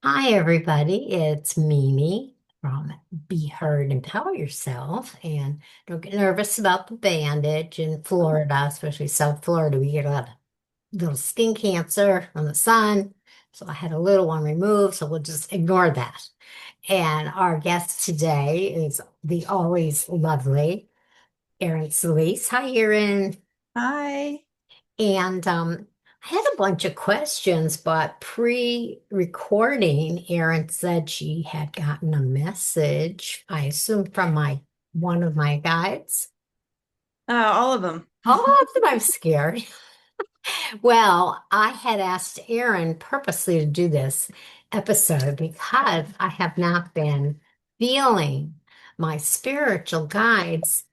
Hi, everybody. It's Mimi from Be Heard, Empower Yourself. And don't get nervous about the bandage in Florida, especially South Florida. We get a lot of little skin cancer from the sun. So I had a little one removed, so we'll just ignore that. And our guest today is the always lovely Erin Celise. Hi, Erin. Hi. And I had a bunch of questions, but pre-recording, Erin said she had gotten a message, I assume from my one of my guides. All of them. Oh, I'm scared. Well, I had asked Erin purposely to do this episode because I have not been feeling my spiritual guides.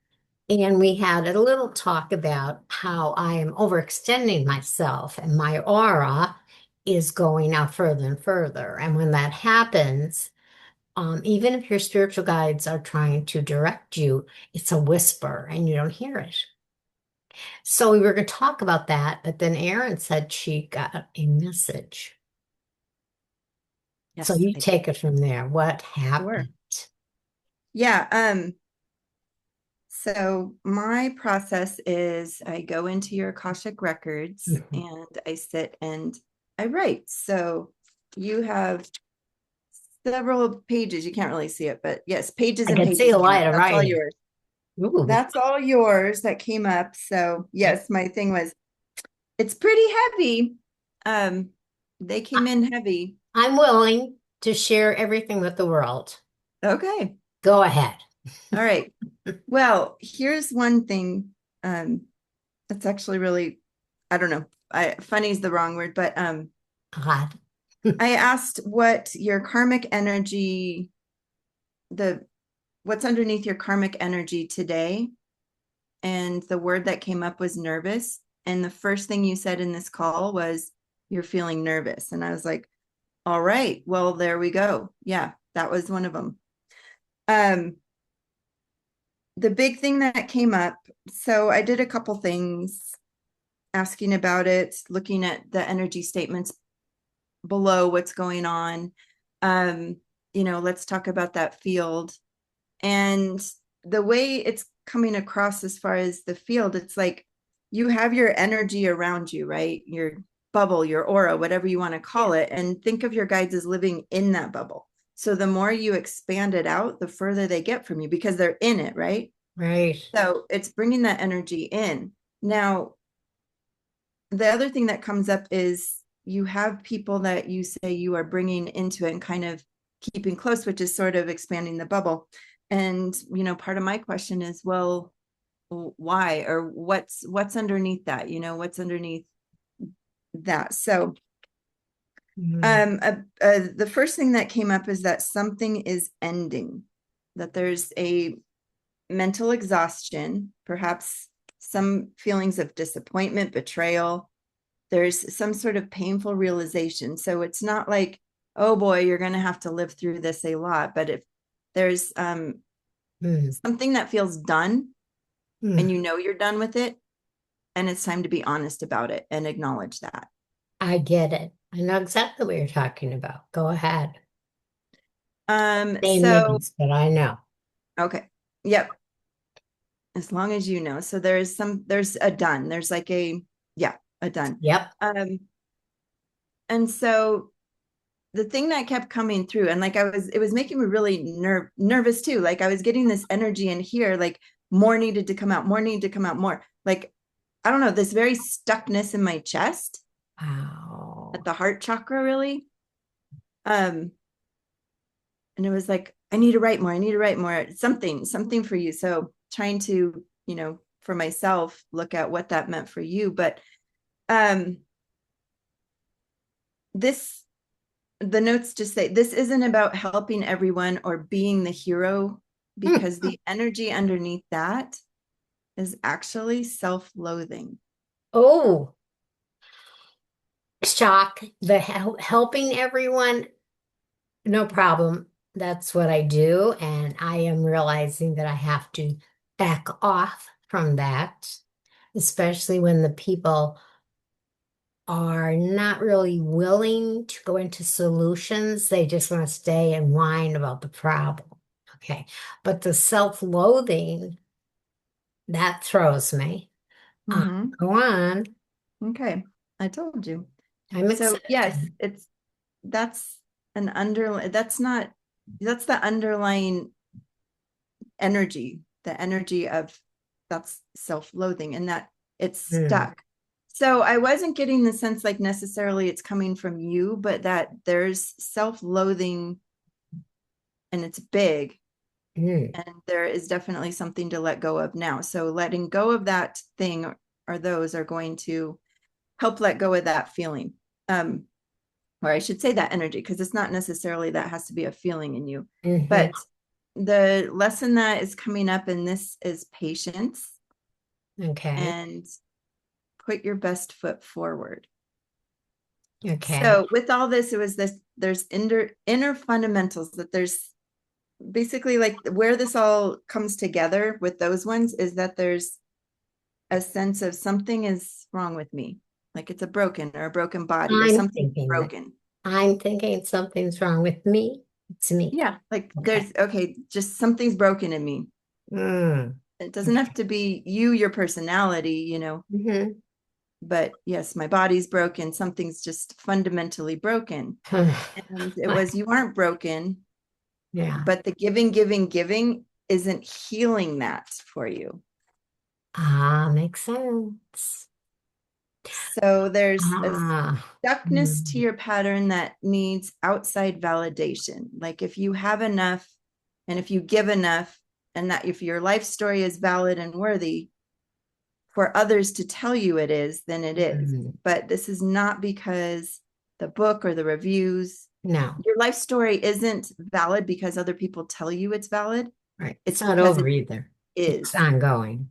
And we had a little talk about how I am overextending myself and my aura is going out further and further. And when that happens, even if your spiritual guides are trying to direct you, it's a whisper and you don't hear it. So we were going to talk about that, but then Erin said she got a message. So Yes, you I take it from there. What sure. happened? Yeah, so my process is I go into your Akashic records Mhm. and I sit and I write. So you have several pages. You can't really see it, but yes, pages I and can see pages a came up. light of That's all writing. yours. Ooh. That's all yours that came up. So yes, my thing was it's pretty heavy. Um, they came in heavy. I'm willing to share everything with the world. Okay. Go ahead. All right. Well, here's one thing. Um, that's actually really, I don't know. Funny is the wrong word, but God. I asked what your karmic energy, the what's underneath your karmic energy today, and the word that came up was nervous. And the first thing you said in this call was you're feeling nervous, and I was like, all right, well, there we go. Yeah, that was one of them. Um, the big thing that came up. So I did a couple things asking about it, looking at the energy statements below what's going on. Um, let's talk about that field. And the way it's coming across as far as the field, it's like you have your energy around you, right? Your bubble, your aura, whatever you want to call Yeah. it. And think of your guides as living in that bubble. So the more you expand it out, the further they get from you because they're in it, right? Right. So it's bringing that energy in. Now, the other thing that comes up is you have people that you say you are bringing into it and kind of keeping close, which is sort of expanding the bubble. And part of my question is, well, why, or what's underneath that? What's underneath that? So Mm. the first thing that came up is that something is ending, that there's a mental exhaustion, perhaps some feelings of disappointment, betrayal. There's some sort of painful realization. So it's not like, oh boy, you're going to have to live through this a lot. But if there's Mm. something that feels done and Mm. you're done with it, and it's time to be honest about it and acknowledge that. I get it. I know exactly what you're talking about. Go ahead. Name So, names, but I know. okay. Yep. As long as you know. So there's a done. There's like yeah, a done. Yep. Um, and so the thing that kept coming through, and like it was making me really nervous too. Like I was getting this energy in here, like more needed to come out, more needed to come out, more. Like, I don't know, this very stuckness in my chest at Wow. the heart chakra, really. Um, and it was like, I need to write more, I need to write more, something for you. So trying to, for myself, look at what that meant for you. But um this the notes just say this isn't about helping everyone or being the hero, because the energy underneath that is actually self-loathing. Oh, shock. The helping everyone, no problem. That's what I do. And I am realizing that I have to back off from that, especially when the people are not really willing to go into solutions. They just want to stay and whine about the problem. Okay. But the self-loathing, that throws me. Uh, Mm-hmm. Go on. Okay. I told you. I'm So yes, excited. that's that's the underlying energy, the energy of that's self-loathing and that it's Hmm. stuck. So I wasn't getting the sense like necessarily it's coming from you, but that there's self-loathing and it's big, Hmm. and there is definitely something to let go of now. So letting go of that thing or those are going to help let go of that feeling. Or I should say that energy, because it's not necessarily that has to be a feeling in you. Hmm. But the lesson that is coming up in this is patience Okay. and put your best foot forward. Okay. So with all this, it was this, there's inner fundamentals that there's basically like where this all comes together with those ones is that there's a sense of something is wrong with me. Like it's a broken or a broken body or I'm something thinking that. broken. I'm thinking something's wrong with me. It's me. Yeah, like Okay. there's okay, just something's broken in me. Mm. It doesn't have Okay. to be you, your personality, Hmm. but yes, my body's broken. Something's just fundamentally broken. And it What? was, you aren't broken, Yeah. but the giving isn't healing that for you. Ah, makes sense. So there's a Ah. stuckness to Mm. your pattern that needs outside validation. Like if you have enough and if you give enough, and that if your life story is valid and worthy, for others to tell you it is, then it is. Mm. But this is not because the book or the reviews, No. your life story isn't valid because other people tell you it's valid. Right. It's It's not because over it either. It's is. ongoing.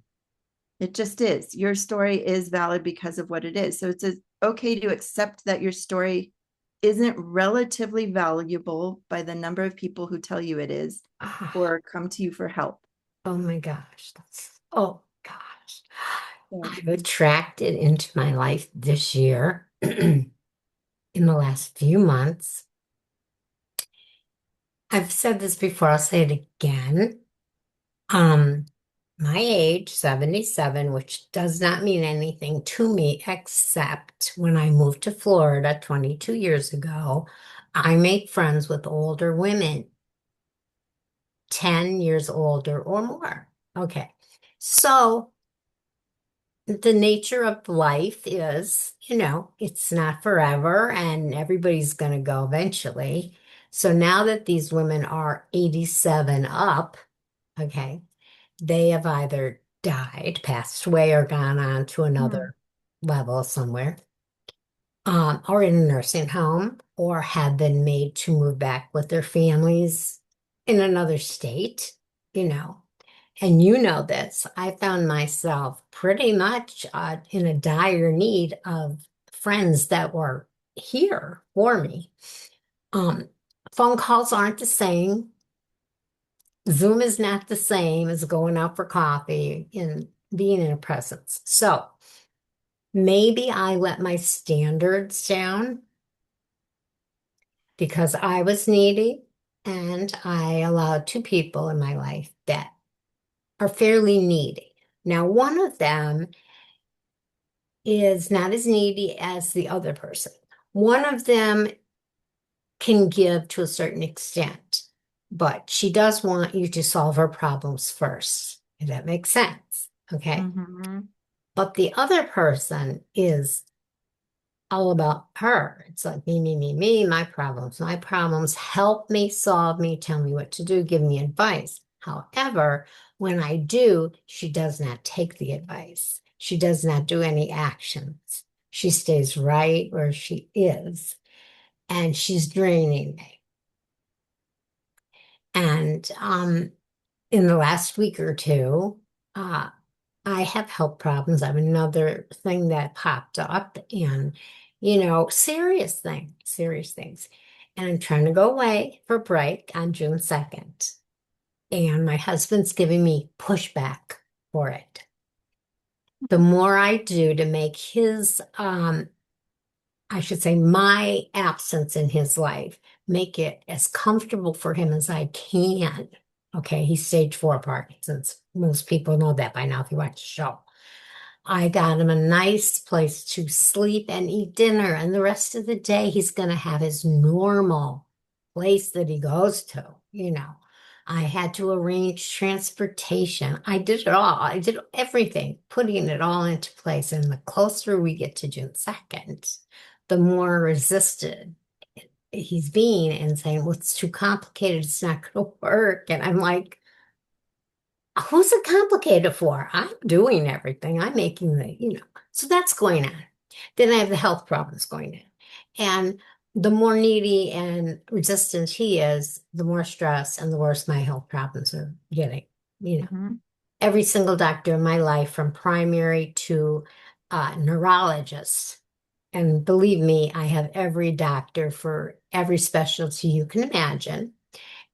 It just is. Your story is valid because of what it is. So it's okay to accept that your story isn't relatively valuable by the number of people who tell you it is Ah, or come to you for help. oh my gosh. Oh gosh. So, I've attracted into my life this year, in the last few months. I've said this before, I'll say it again. Um, my age, 77, which does not mean anything to me, except when I moved to Florida 22 years ago, I make friends with older women, 10 years older or more. Okay. So the nature of life is, it's not forever and everybody's going to go eventually. So now that these women are 87 up, okay, they have either died, passed away, or gone on to hmm, another level somewhere, or in a nursing home, or have been made to move back with their families in another state, you know. And you know this, I found myself pretty much in a dire need of friends that were here for me. Um, Phone calls aren't the same. Zoom is not the same as going out for coffee and being in a presence. So maybe I let my standards down because I was needy and I allowed two people in my life that are fairly needy. Now, one of them is not as needy as the other person. One of them can give to a certain extent, but she does want you to solve her problems first. If that makes sense. Okay. mm-hmm. But the other person is all about her. It's like me, me, me, me, my problems, my problems. Help me, solve me, tell me what to do, give me advice. However, when I do, she does not take the advice. She does not do any actions. She stays right where she is, and she's draining me. And in the last week or two, uh, I have health problems. I have another thing that popped up and, serious thing, serious things. And I'm trying to go away for a break on June 2nd. And my husband's giving me pushback for it. The more I do to make his I should say, my absence in his life, make it as comfortable for him as I can. Okay, he's stage 4 Parkinson's. Most people know that by now if you watch the show. I got him a nice place to sleep and eat dinner, and the rest of the day he's going to have his normal place that he goes to, you know. I had to arrange transportation. I did it all. I did everything, putting it all into place. And the closer we get to June 2nd, the more resisted he's being and saying, well, it's too complicated. It's not going to work. And I'm like, who's it complicated for? I'm doing everything. I'm making so that's going on. Then I have the health problems going on. And the more needy and resistant he is, the more stress and the worse my health problems are getting. You know, Mhm. every single doctor in my life, from primary to neurologist. And believe me, I have every doctor for every specialty you can imagine.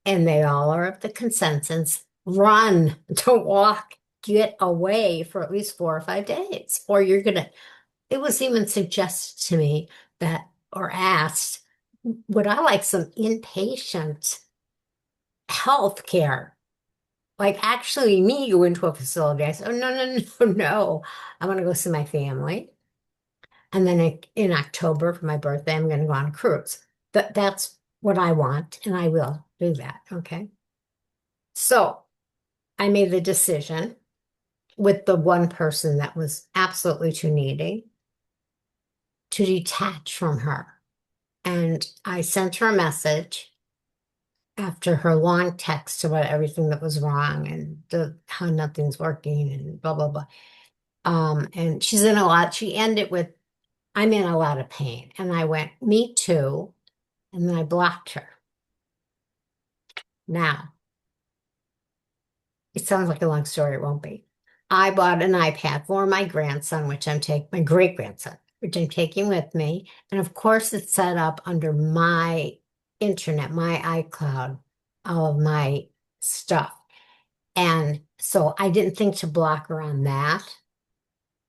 And they all are of the consensus, run, don't walk, get away for at least 4 or 5 days, or you're gonna. It was even suggested to me that, or asked, would I like some inpatient health care? Like actually me go into a facility. I said, oh, no, no, no, no. I want to go see my family. And then in October for my birthday, I'm going to go on a cruise. That's what I want, and I will do that. Okay. So I made the decision with the one person that was absolutely too needy to detach from her. And I sent her a message after her long text about everything that was wrong and how nothing's working and blah, blah, blah. And she's in a lot. She ended with, I'm in a lot of pain. And I went, me too. And then I blocked her. Now, it sounds like a long story. It won't be. I bought an iPad for my grandson, which I'm taking, my great grandson, which I'm taking with me. And of course, it's set up under my internet, my iCloud, all of my stuff. And so I didn't think to block her on that.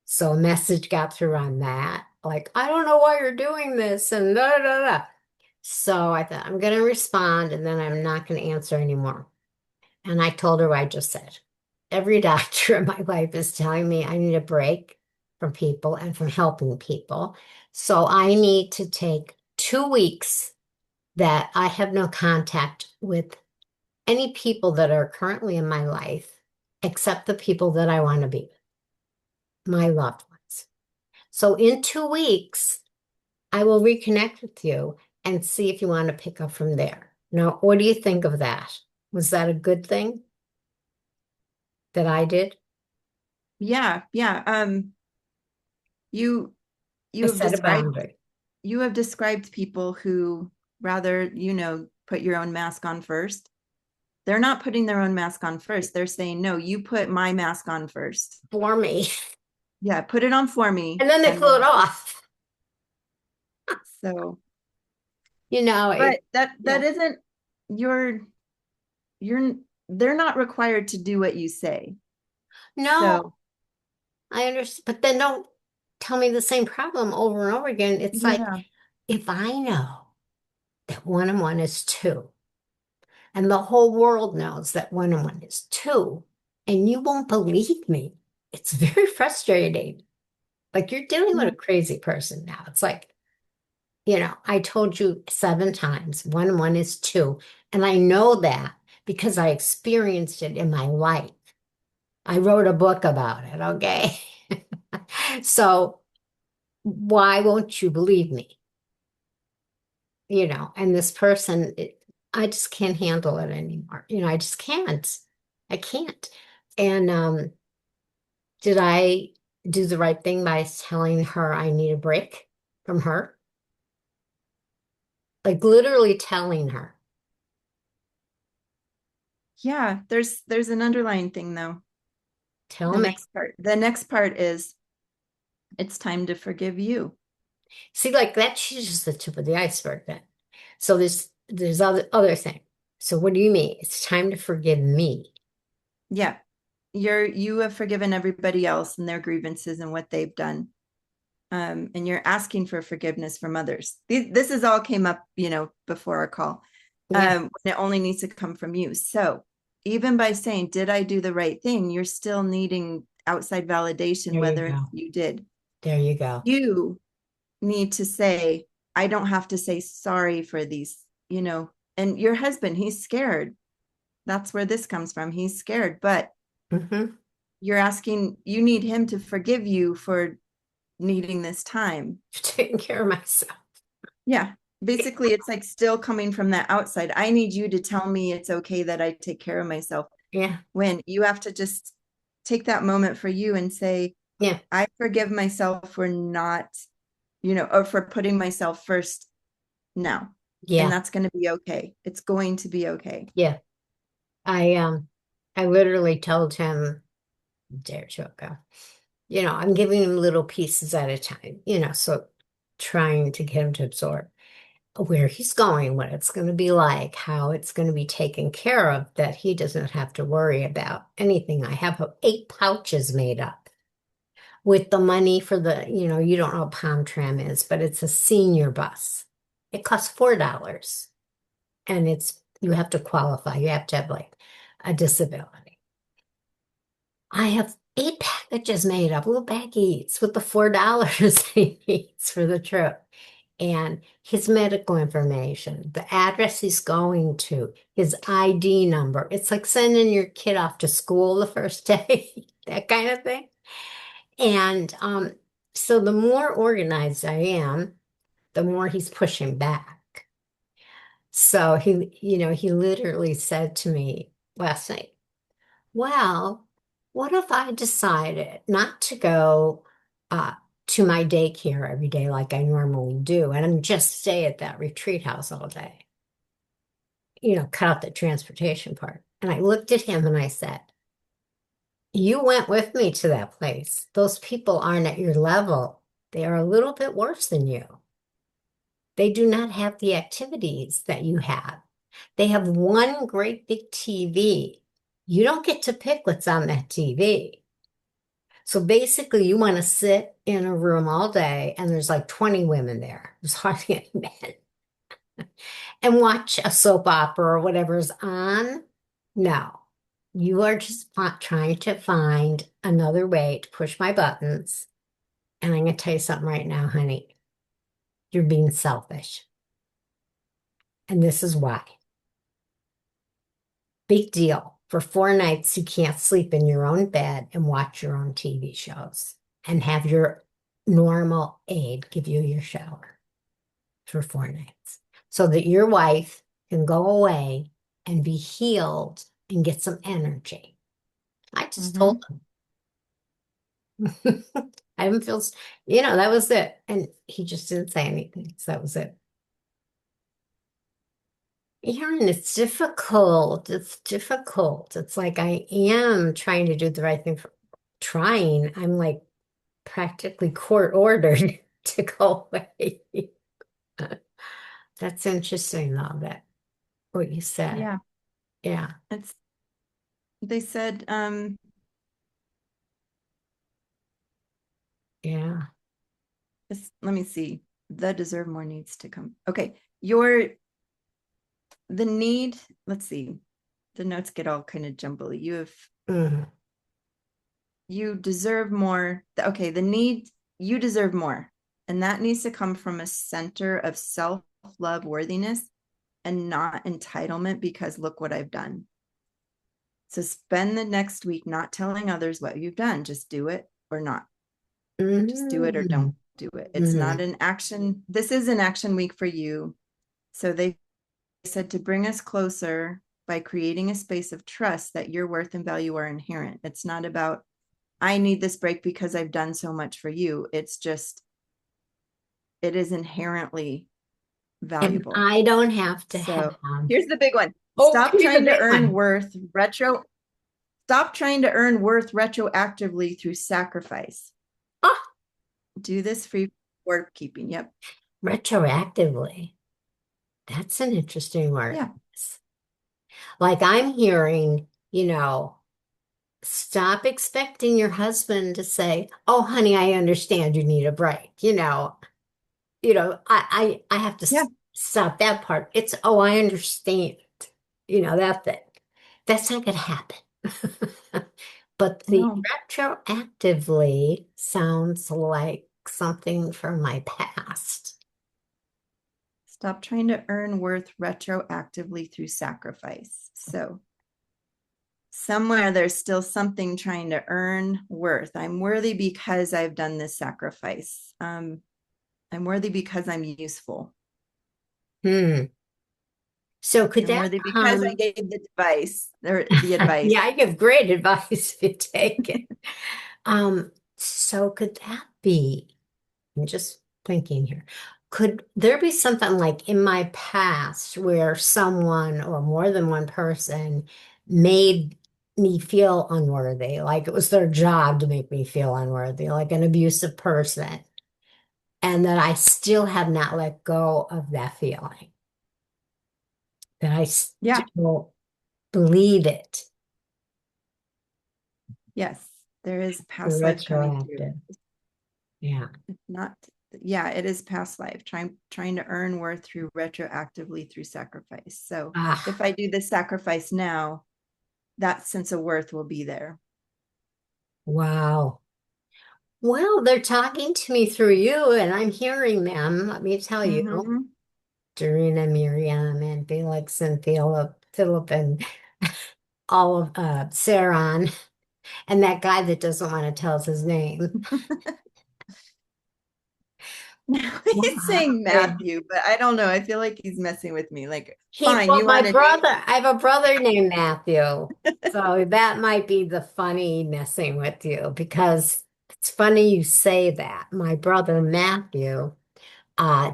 So a message got through on that, like, I don't know why you're doing this, and da da da. Da. So I thought, I'm going to respond and then I'm not going to answer anymore. And I told her what I just said. Every doctor in my life is telling me I need a break from people and from helping people. So I need to take 2 weeks that I have no contact with any people that are currently in my life, except the people that I want to be with, my loved ones. So in 2 weeks, I will reconnect with you and see if you want to pick up from there. Now, what do you think of that? Was that a good thing that I did? Yeah, yeah. You you I have set a described boundary. you have described people who rather, put your own mask on first. They're not putting their own mask on first. They're saying, no, you put my mask on first. For me. Yeah, put it on for me. And then they And pull it then off. so, but It, that yeah. isn't your you're they're not required to do what you say. So No, I understand. But then don't tell me the same problem over and over again. It's like, yeah, if I know that 1 and 1 is 2, and the whole world knows that 1 and 1 is 2, and you won't believe me, it's very frustrating. Like you're dealing with yeah, a crazy person now. It's like, I told you 7 times, 1 and 1 is 2. And I know that because I experienced it in my life. I wrote a book about it, okay? So why won't you believe me? And this person, I just can't handle it anymore. I just can't. I can't. And did I do the right thing by telling her I need a break from her? Like literally telling her, yeah. There's an underlying thing though. tell The me. next part. The next part is it's time to forgive you. See, like that's just the tip of the iceberg then. So there's other thing. So what do you mean? It's time to forgive me. Yeah. You have forgiven everybody else and their grievances and what they've done. And you're asking for forgiveness from others. This is all came up, before our call. Yeah, It only needs to come from you. So even by saying, did I do the right thing? You're still needing outside validation, there you whether go. you did. There you go. You need to say, I don't have to say sorry for these, and your husband, he's scared. That's where this comes from. He's scared, but Hmm. you need him to forgive you for needing this time. Taking care of myself. Yeah. Basically, it's like still coming from that outside. I need you to tell me it's okay that I take care of myself, Yeah, when you have to just take that moment for you and say, yeah, I forgive myself for not, or for putting myself first now. And yeah, that's going to be okay. It's going to be okay. yeah. I literally told him, dare to go. I'm giving him little pieces at a time, so trying to get him to absorb where he's going, what it's going to be like, how it's going to be taken care of, that he doesn't have to worry about anything. I have 8 pouches made up with the money for you don't know what Palm Tram is, but it's a senior bus. It costs $4 and you have to qualify. You have to have like a disability. I have 8 packages made up, little baggies with the $4 he needs for the trip. And his medical information, the address he's going to, his ID number. It's like sending your kid off to school the first day, that kind of thing. And so the more organized I am, the more he's pushing back. So he literally said to me last night, well, what if I decided not to go uh, to my daycare every day like I normally do and just stay at that retreat house all day? Cut out the transportation part. And I looked at him and I said, you went with me to that place. Those people aren't at your level. They are a little bit worse than you. They do not have the activities that you have. They have one great big TV. You don't get to pick what's on that TV. So basically, you want to sit in a room all day, and there's like 20 women there. There's hardly any men. And watch a soap opera or whatever's on. No, you are just trying to find another way to push my buttons. And I'm going to tell you something right now, honey. You're being selfish. And this is why. Big deal. For 4 nights, you can't sleep in your own bed and watch your own TV shows and have your normal aide give you your shower for 4 nights so that your wife can go away and be healed and get some energy. I just told Mm-hmm. him. I haven't feel, that was it. And he just didn't say anything. So that was it. Erin, it's difficult. It's difficult. It's like I am trying to do the right thing for trying. I'm like practically court ordered to go away. That's interesting, though, that what you said. Yeah. Yeah, It's, they said, yeah. let me see. The deserve more needs to come. Okay. The need, let's see. The notes get all kind of jumbly. Mm, You deserve more. Okay. The need, you deserve more. And that needs to come from a center of self-love, worthiness, and not entitlement, because look what I've done. So spend the next week not telling others what you've done. Just do it or not. Just do it or don't mm, do it. It's not mm. an action. This is an action week for you. So they said to bring us closer by creating a space of trust that your worth and value are inherent. It's not about, I need this break because I've done so much for you. It's just, it is inherently And valuable. I don't have to So have. here's the big one. Oh, give me the big one. Stop trying to earn worth retroactively through sacrifice. Oh, Do this free work keeping. Yep. retroactively. That's an interesting word. Yeah. Like I'm hearing, stop expecting your husband to say, "Oh, honey, I understand you need a break." I have to Yeah. stop that part. It's, "Oh, I understand." That thing. That's not going to happen. But the No. retroactively sounds like something from my past. Stop trying to earn worth retroactively through sacrifice. So somewhere there's still something trying to earn worth. I'm worthy because I've done this sacrifice. I'm worthy because I'm useful. Hmm. So could I'm that worthy because I come? gave the advice or the advice. Yeah, I give great advice if you take it. So could that be? I'm just thinking here. Could there be something like in my past where someone or more than one person made me feel unworthy, like it was their job to make me feel unworthy, like an abusive person, and that I still have not let go of that feeling, that I Yeah. still believe it, Yes. There is past life coming through. retroactive. Yeah. Not, yeah, it is past life, trying to earn worth through retroactively through sacrifice. So if Ah, I do the sacrifice now, that sense of worth will be there. wow. Well, they're talking to me through you, and I'm hearing them. Let me tell you, Mm-hmm. Doreen and Miriam and Felix and Philip and all of Saron and that guy that doesn't want to tell us his name. He's saying Matthew, but I don't know. I feel like he's messing with me. Like, fine, Well, you my want a name? brother, I have a brother named Matthew. So that might be the funny messing with you because it's funny you say that. My brother Matthew, uh,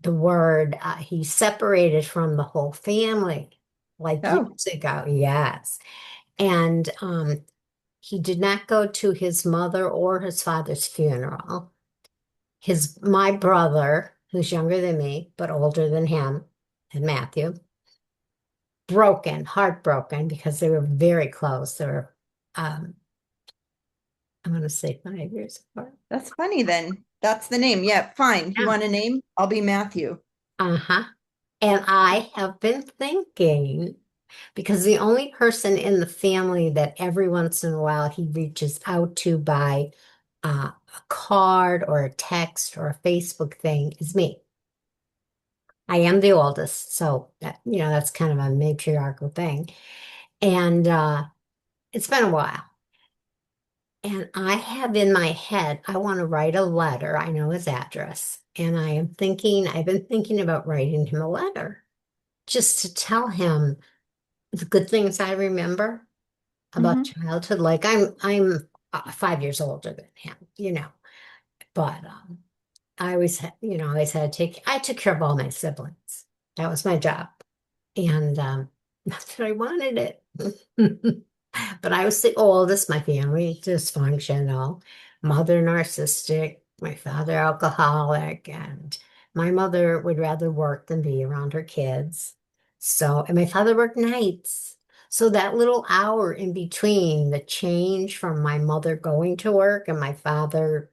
the word, he separated from the whole family like Oh, years ago. Yes. And he did not go to his mother or his father's funeral. My brother, who's younger than me, but older than him, and Matthew, broken, heartbroken because they were very close. They were, um, I'm going to say 5 years apart. that's funny then. That's the name. Yeah, fine. You Yeah. want a name? I'll be Matthew. Uh-huh. And I have been thinking, because the only person in the family that every once in a while he reaches out to by a card or a text or a Facebook thing is me. I am the oldest, so that's kind of a matriarchal thing. And it's been a while. And I have in my head, I want to write a letter. I know his address. And I've been thinking about writing him a letter just to tell him the good things I remember about Hmm. childhood. Like I'm 5 years older than him. But I always had to I took care of all my siblings. That was my job. And not that I wanted it. But I was the oldest, my family dysfunctional, mother narcissistic, my father alcoholic, and my mother would rather work than be around her kids. And my father worked nights. So that little hour in between the change from my mother going to work and my father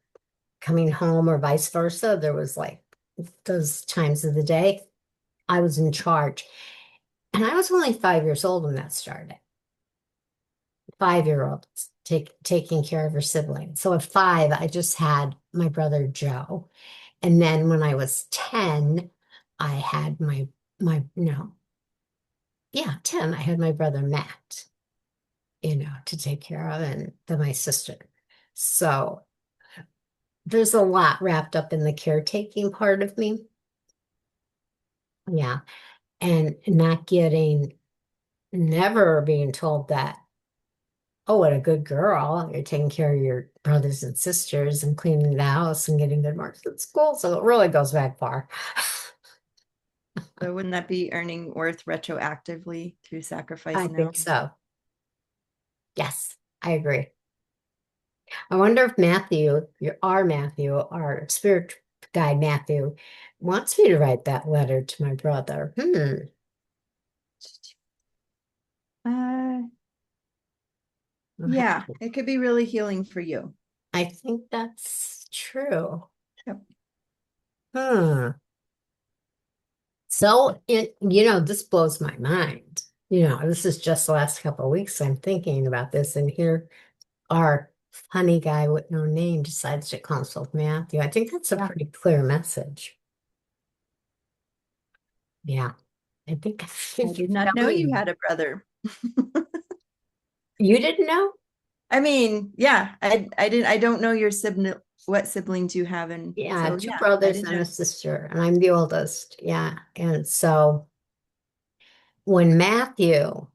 coming home or vice versa, there was like those times of the day I was in charge. And I was only 5 years old when that started. 5-year-old taking care of her siblings. So at 5, I just had my brother Joe. And then when I was 10, I had no, yeah, 10, I had my brother Matt, to take care of, and then my sister. So there's a lot wrapped up in the caretaking part of me. Yeah. And never being told that, "Oh, what a good girl. You're taking care of your brothers and sisters and cleaning the house and getting good marks at school." So it really goes back far. So wouldn't that be earning worth retroactively through sacrifice I now? think so. Yes, I agree. I wonder if our spirit guide Matthew, wants me to write that letter to my brother. Uh, Yeah, it could be really healing for you. I think that's true. Yep. Hmm. So this blows my mind. This is just the last couple of weeks I'm thinking about this, and here our funny guy with no name decides to consult Matthew. I think that's a Yeah. pretty clear message. Yeah, I think I did not know you had a brother. you didn't know? I mean, yeah, I don't know your sibling, what siblings you have. And Yeah, so, two yeah, I brothers didn't and a know. sister, and I'm the oldest. Yeah, and so when Matthew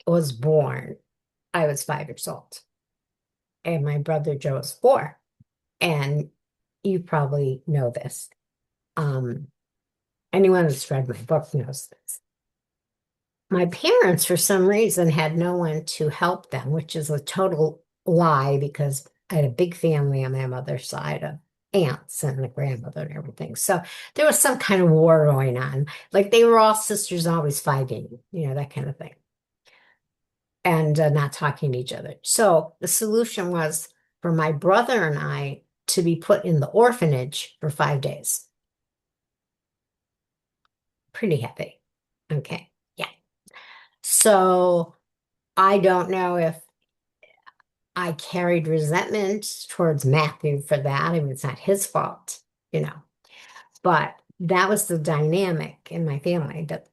was born, I was 5 years old, and my brother Joe was 4. And you probably know this. Um, Anyone who's read my book knows this. My parents, for some reason, had no one to help them, which is a total lie because I had a big family on my mother's side of aunts and a grandmother and everything. So there was some kind of war going on. Like they were all sisters always fighting, that kind of thing, and not talking to each other. So the solution was for my brother and I to be put in the orphanage for 5 days. Pretty heavy. Okay. Yeah. So I don't know if I carried resentment towards Matthew for that. I mean, it's not his fault, you know, but that was the dynamic in my family that,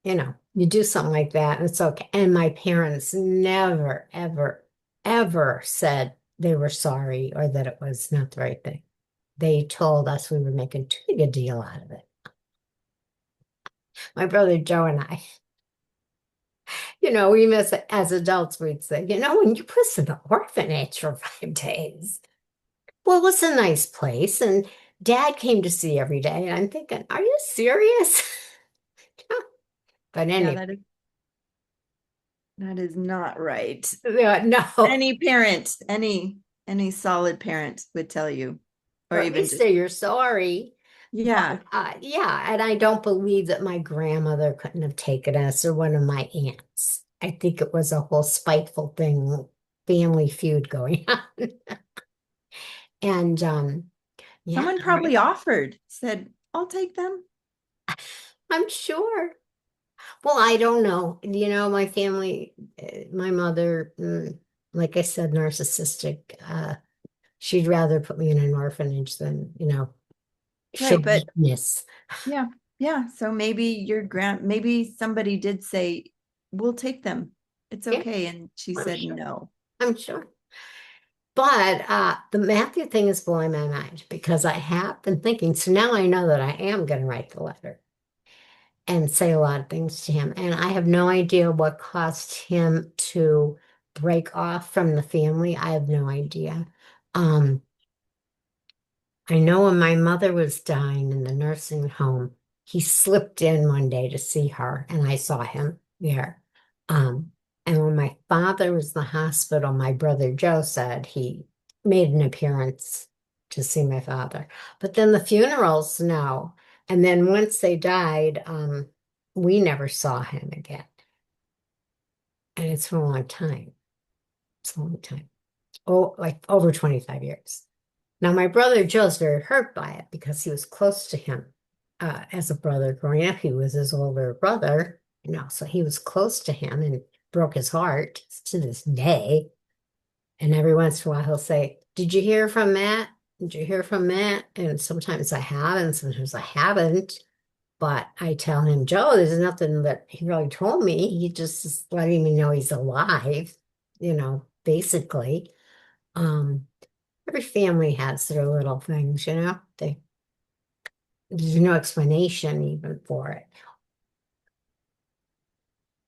you do something like that and it's okay. And my parents never, ever, ever said they were sorry or that it was not the right thing. They told us we were making too big a deal out of it. My brother Joe and I. We miss it as adults, we'd say, when you put us in the orphanage for 5 days, well, it was a nice place. And dad came to see every day. And I'm thinking, are you serious? But Yeah, anyway, that is not right. yeah, no, Any parent, any solid parent would tell you, or or at even least just, say you're sorry. yeah, But yeah, and I don't believe that my grandmother couldn't have taken us or one of my aunts. I think it was a whole spiteful thing, family feud going on. And yeah, someone probably offered, said, I'll take them. I'm sure. Well, I don't know. My family, my mother, like I said, narcissistic. She'd rather put me in an orphanage than, show Right, but weakness. yeah, yeah. So maybe maybe somebody did say, we'll take them. It's Yeah, okay. And she I'm said sure. no. I'm sure. But the Matthew thing is blowing my mind because I have been thinking. So now I know that I am going to write the letter and say a lot of things to him. And I have no idea what caused him to break off from the family. I have no idea. Um, I know when my mother was dying in the nursing home, he slipped in one day to see her, and I saw him there. Um, and when my father was in the hospital, my brother Joe said he made an appearance to see my father. But then the funerals, no. And then once they died, we never saw him again. And it's for a long time. It's a long time. Oh, like over 25 years. Now, my brother Joe's very hurt by it because he was close to him as a brother growing up. He was his older brother, so he was close to him and broke his heart to this day. And every once in a while, he'll say, "Did you hear from Matt? Did you hear from Matt?" And sometimes I have, and sometimes I haven't. But I tell him, Joe, there's nothing that he really told me. He just is letting me know he's alive, basically. Um, every family has their little things, there's no explanation even for it.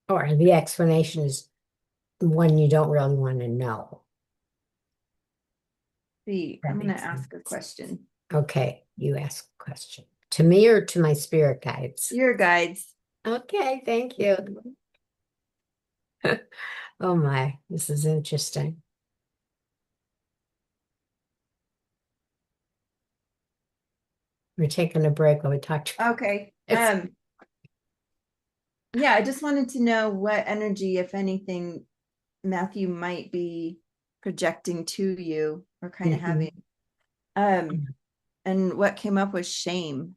Or the explanation is one you don't really want to know. See, That I'm going to makes ask a sense. question. Okay, you ask a question. To me or to my spirit guides? Your guides. Okay, thank you. Oh my, this is interesting. We're taking a break while we talk to Okay. it's Yeah, I just wanted to know what energy, if anything, Matthew might be projecting to you or kind of Mhm. having. Um, and what came up was shame.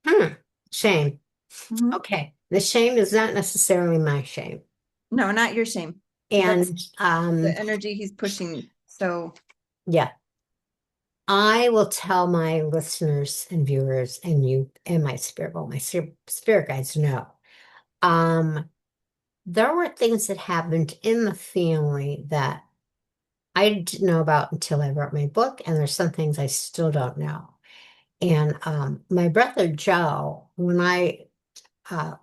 Hmm. Shame. Mhm. Okay. The shame is not necessarily my shame. No, not your shame. That's And the energy he's pushing. So, yeah, I will tell my listeners and viewers and you and my spirit, well, my spirit guides know. Um, there were things that happened in the family that I didn't know about until I wrote my book, and there's some things I still don't know. And my brother Joe, when I uh,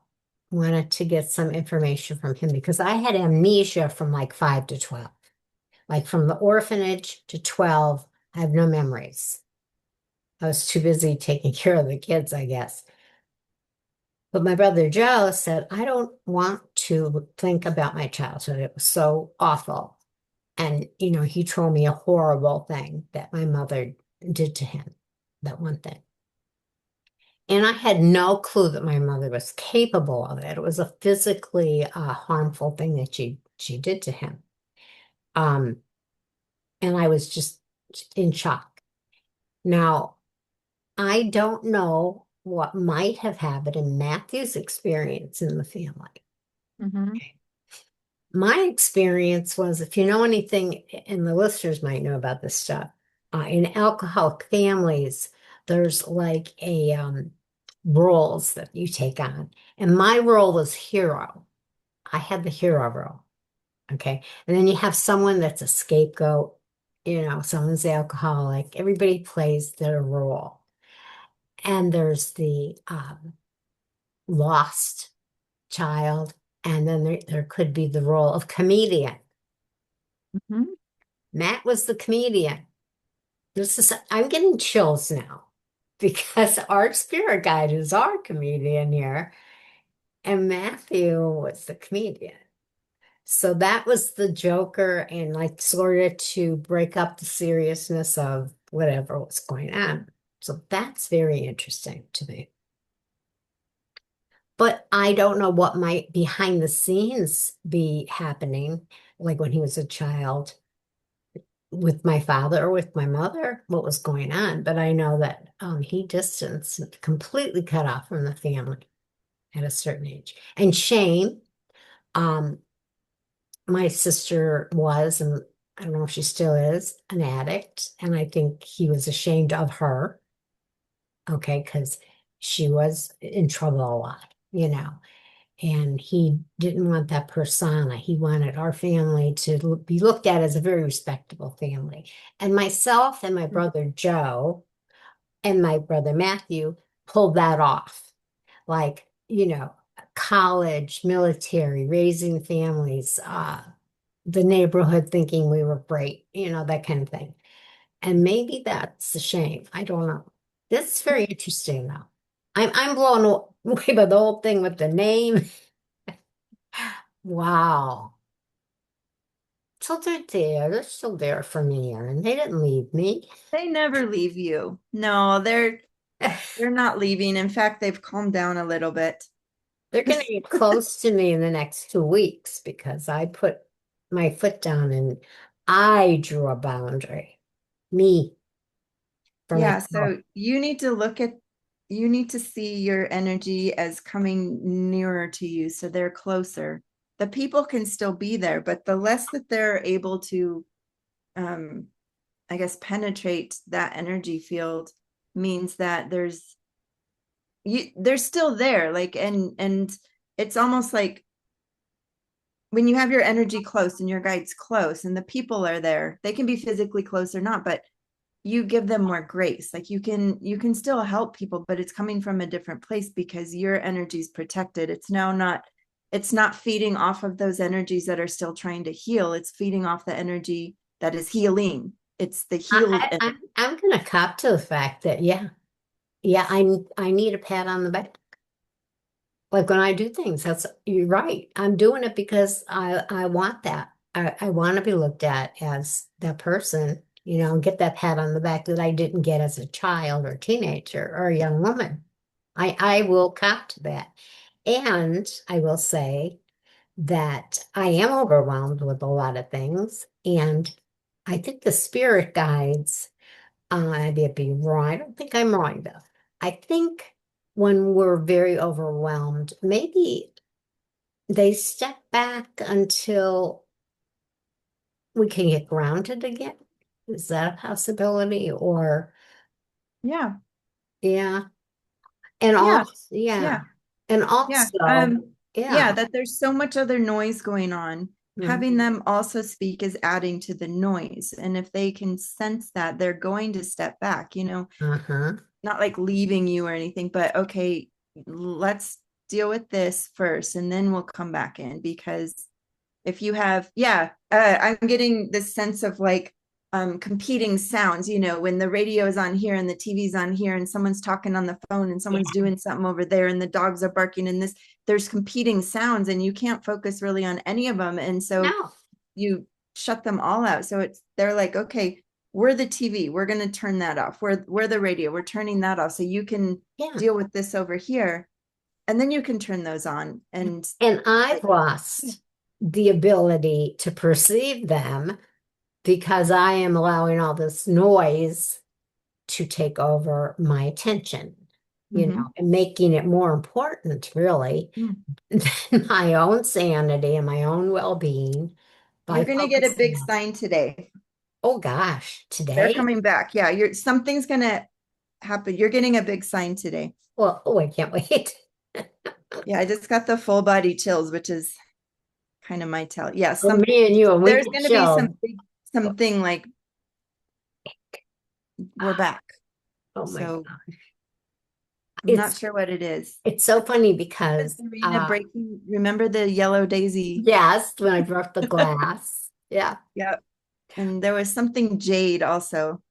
wanted to get some information from him, because I had amnesia from like 5 to 12, like from the orphanage to 12, I have no memories. I was too busy taking care of the kids, I guess. But my brother Joe said, I don't want to think about my childhood. It was so awful. And, he told me a horrible thing that my mother did to him, that one thing. And I had no clue that my mother was capable of it. It was a physically harmful thing that she did to him. Um, and I was just in shock. Now, I don't know what might have happened in Matthew's experience in the family. mhm, Okay. My experience was, if you know anything, and the listeners might know about this stuff, in alcoholic families, there's like a roles that you take on. And my role was hero. I had the hero role. Okay. And then you have someone that's a scapegoat, someone's the alcoholic. Everybody plays their role. And there's the lost child. And then there could be the role of comedian. mhm. Matt was the comedian. I'm getting chills now because our spirit guide is our comedian here, and Matthew was the comedian. So that was the Joker, and like sort of to break up the seriousness of whatever was going on. So that's very interesting to me. But I don't know what might behind the scenes be happening, like when he was a child with my father or with my mother, what was going on. But I know that he distanced, completely cut off from the family at a certain age. And shame, um, my sister was, and I don't know if she still is, an addict. And I think he was ashamed of her, okay, because she was in trouble a lot, and he didn't want that persona. He wanted our family to be looked at as a very respectable family. And myself and my brother Joe and my brother Matthew pulled that off. Like, college, military, raising families, the neighborhood thinking we were great, that kind of thing. And maybe that's a shame. I don't know. This is very interesting though. I'm blown away by the whole thing with the name. Wow. So they're there. They're still there for me, and they didn't leave me. They never leave you. No, they're not leaving. In fact, they've calmed down a little bit. They're going to get close to me in the next 2 weeks because I put my foot down and I drew a boundary. Me for Yeah, myself. so you need to see your energy as coming nearer to you, so they're closer. The people can still be there, but the less that they're able to, um, I guess, penetrate that energy field means that they're still there. Like, and it's almost like when you have your energy close and your guides close and the people are there, they can be physically close or not, but you give them more grace. Like you can still help people, but it's coming from a different place because your energy is protected. It's not feeding off of those energies that are still trying to heal. It's feeding off the energy that is healing. It's the healed energy. I'm going to cop to the fact that, yeah, yeah, I need a pat on the back. Like when I do things, you're right. I'm doing it because I want that. I want to be looked at as that person, and get that pat on the back that I didn't get as a child or teenager or a young woman. I will cop to that. And I will say that I am overwhelmed with a lot of things. And I think the spirit guides, I may be wrong. I don't think I'm wrong though. I think when we're very overwhelmed, maybe they step back until we can get grounded again. Is that a possibility? Or, Yeah. yeah. And Yeah. also, yeah. Yeah. And Yeah. also, Yeah, yeah. that there's so much other noise going on. Having Mhm. them also speak is adding to the noise. And if they can sense that, they're going to step back, Uh-huh. not like leaving you or anything, but okay, let's deal with this first and then we'll come back in. Because if you have, yeah, I'm getting this sense of like competing sounds, when the radio is on here and the TV's on here and someone's talking on the phone and someone's Yeah. doing something over there and the dogs are barking and this, there's competing sounds and you can't focus really on any of them. And so No. you shut them all out. So they're like, okay, we're the TV, we're going to turn that off. We're the radio, we're turning that off. So you can Yeah. deal with this over here. And then you can turn those on. And And I've like, lost the ability to perceive them because I am allowing all this noise to take over my attention, mhm. and making it more important, really, than my own sanity and my own well-being You're by going to get a focusing big on, sign today. oh gosh, They're today? coming back. Yeah, something's going to happen. You're getting a big sign today. Well, oh, I can't wait. Yeah, I just got the full body chills, which is kind of my tell. Yeah, For me and you, and we there's get going to be chilled. something like we're back. Oh my So God. I'm not It's sure what it is. it's so funny The because Serena breaking. Remember the yellow daisy? yes, when I broke the glass. Yeah. Yeah. And there was something jade also.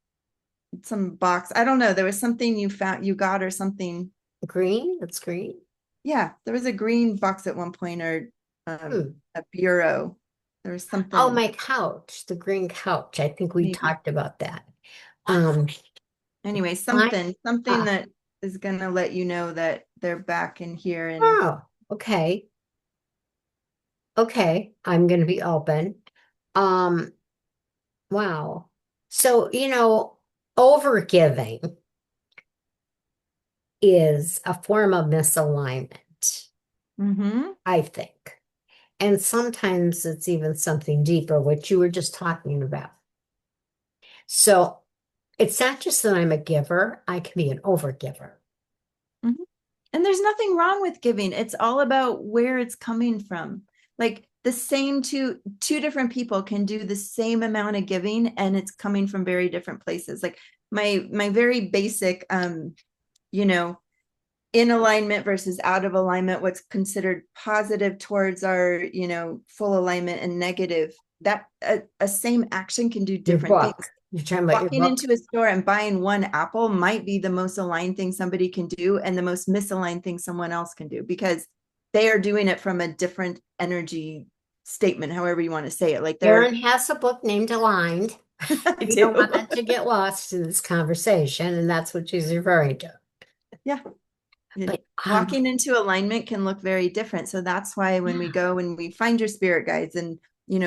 Some box. I don't know. There was something you found, you got or something. Green, it's green. Yeah, there was a green box at one point or Hmm. a bureau. There was Oh, something my couch, the green couch. I think we maybe. talked about that. Um, Anyway, I something uh, that is gonna let you know that they're back in here and oh, okay. Okay. I'm gonna be open. Um, wow. So, overgiving is a form of misalignment, mm-hmm. I think. And sometimes it's even something deeper, which you were just talking about. So it's not just that I'm a giver, I can be an overgiver. Mm-hmm. And there's nothing wrong with giving. It's all about where it's coming from. Like the same two different people can do the same amount of giving and it's coming from very different places. Like my very basic you know, in alignment versus out of alignment, what's considered positive towards our, full alignment and negative, that a same action can do Your different things. book. You're talking about your Walking book. into a store and buying one apple might be the most aligned thing somebody can do and the most misaligned thing someone else can do because they are doing it from a different energy statement, however you want to say it. Like they're, Erin has a book named Aligned. I We don't want do. that to get lost in this conversation, and that's what she's referring to. Yeah. But Walking into alignment can look very different. So that's why when we yeah, go and we find your spirit guides and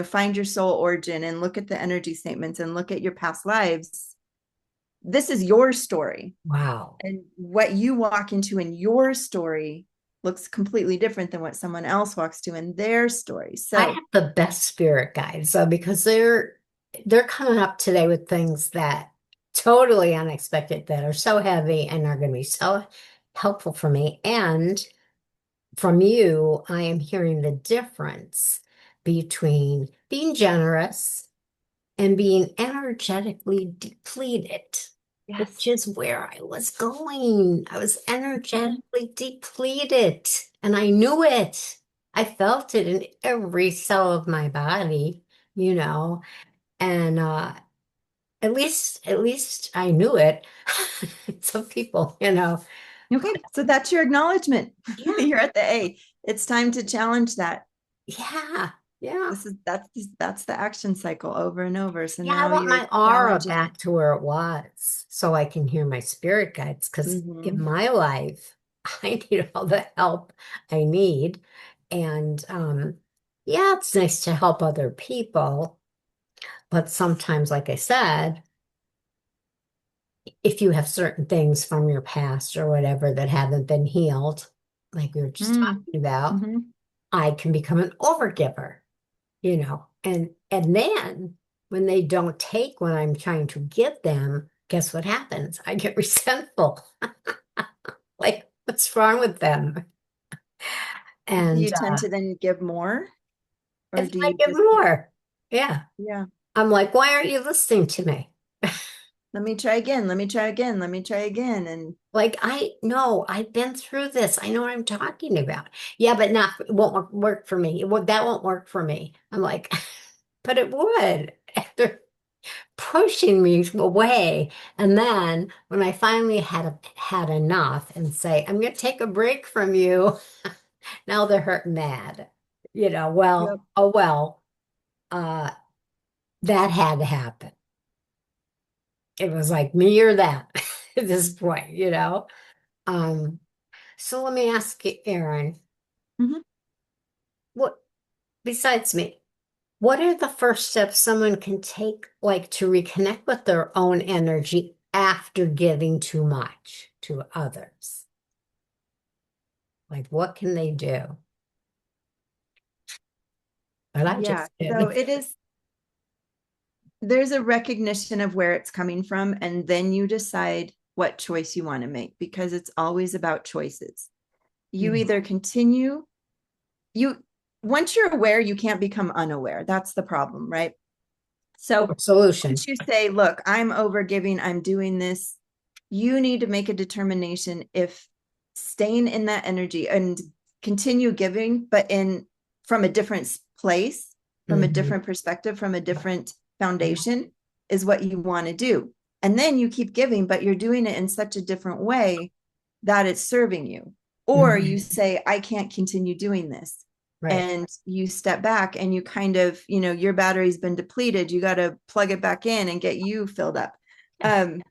find your soul origin and look at the energy statements and look at your past lives, this is your story. wow. And what you walk into in your story looks completely different than what someone else walks to in their story. I So have the best spirit guides, so because they're coming up today with things that totally unexpected that are so heavy and are going to be so helpful for me. And from you, I am hearing the difference between being generous and being energetically depleted, which yes. is where I was going. I was energetically depleted, and I knew it. I felt it in every cell of my body, you know, and at least I knew it. Some people, Okay. So that's your acknowledgement. yeah, You're at the A. It's time to challenge that. yeah, yeah. That's the action cycle over and over. So Yeah, I now want you're my aura challenging. back to where it was so I can hear my spirit guides. Because in Mm-hmm. my life, I need all the help I need. And yeah, it's nice to help other people, but sometimes, like I said, if you have certain things from your past or whatever that haven't been healed, like we were just Mm. talking about, Hmm. I can become an overgiver, and then when they don't take what I'm trying to give them, guess what happens? I get resentful. Like, what's wrong with them? Do And you tend to then give more, I or think do I you give just, more. Yeah. yeah, I'm like, why aren't you listening to me? let me try again, let me try again, let me try again. And Like, I know I've been through this. I know what I'm talking about. Yeah, but not, it won't work for me. That won't work for me. I'm like, but it would. They're pushing me away. And then when I finally had enough and say, I'm going to take a break from you, now they're hurt mad. yep. Oh well, uh, that had to happen. It was like me or that at this point. Um, so let me ask you, Erin, Mhm. what besides me, what are the first steps someone can take, like to reconnect with their own energy after giving too much to others? Like, what can they do? But I Yeah, just so did. it is, there's a recognition of where it's coming from, and then you decide what choice you want to make, because it's always about choices. You Yeah. either continue, you once you're aware, you can't become unaware. That's the problem, right? Or So solution. once you say, look, I'm over giving, I'm doing this, you need to make a determination if staying in that energy and continue giving, but in from a different place, from a Hmm. different perspective, from a different foundation is what you want to do. And then you keep giving, but you're doing it in such a different way that it's serving you. Or you Hmm. say, I can't continue doing this. Right. And you step back and you kind of, your battery's been depleted. You got to plug it back in and get you filled up. Yeah. Um,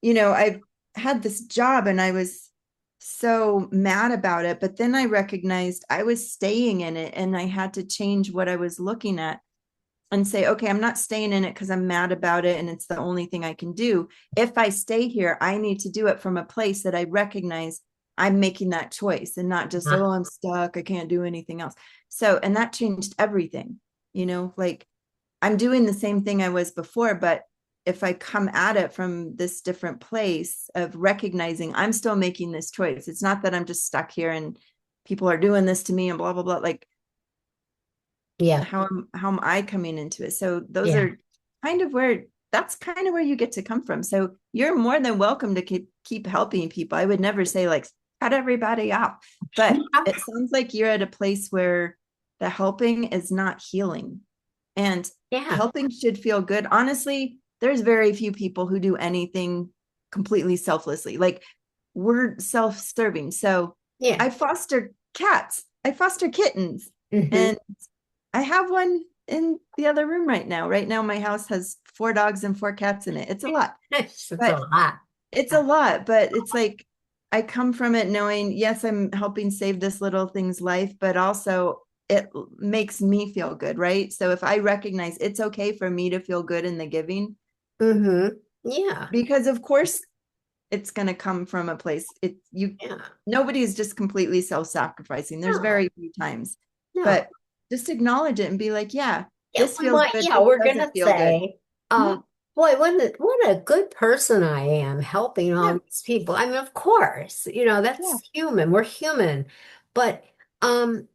I've had this job and I was so mad about it, but then I recognized I was staying in it and I had to change what I was looking at and say, okay, I'm not staying in it because I'm mad about it and it's the only thing I can do. If I stay here, I need to do it from a place that I recognize I'm making that choice and not just, Uh, oh, I'm stuck, I can't do anything else. So, and that changed everything, like I'm doing the same thing I was before, but if I come at it from this different place of recognizing I'm still making this choice, it's not that I'm just stuck here and people are doing this to me and blah, blah, blah. Like, yeah. how am I coming into it? So those Yeah. are kind of where that's kind of where you get to come from. So you're more than welcome to keep helping people. I would never say like cut everybody off, but it sounds like you're at a place where the helping is not healing, and Yeah. helping should feel good. Honestly, there's very few people who do anything completely selflessly. Like we're self-serving. So Yeah. I foster cats, I foster kittens, Hmm. and I have one in the other room right now. Right now, my house has 4 dogs and 4 cats in it. It's a lot, It's a but lot. it's a lot. But it's like I come from it knowing, yes, I'm helping save this little thing's life, but also it makes me feel good, right? So if I recognize it's okay for me to feel good in the giving, Hmm. Yeah. because of course it's going to come from a place Yeah. nobody's just completely self-sacrificing. There's No. very few times, No. but just acknowledge it and be like, yeah, Yeah, this we feels might, good, yeah, this we're doesn't gonna feel good. say, Mhm. boy, what a good person I am helping all Yeah, these people. I mean, of course, yeah, that's human. We're human. But um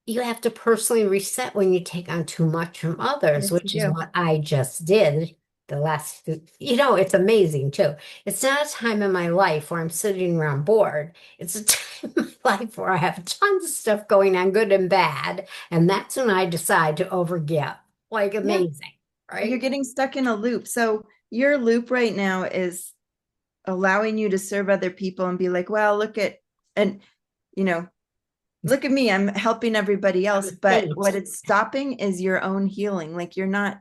you have to personally reset when you take on too much from others, yes you which is do. what I just did the last it's amazing too. It's not a time in my life where I'm sitting around bored. It's a time in my life where I have tons of stuff going on, good and bad, and that's when I decide to overgive. Like Yeah, amazing, you're right? getting stuck in a loop. So your loop right now is allowing you to serve other people and be like, well, and you know look at me, I'm helping everybody I'm else, a but saint. what it's stopping is your own healing. Like you're not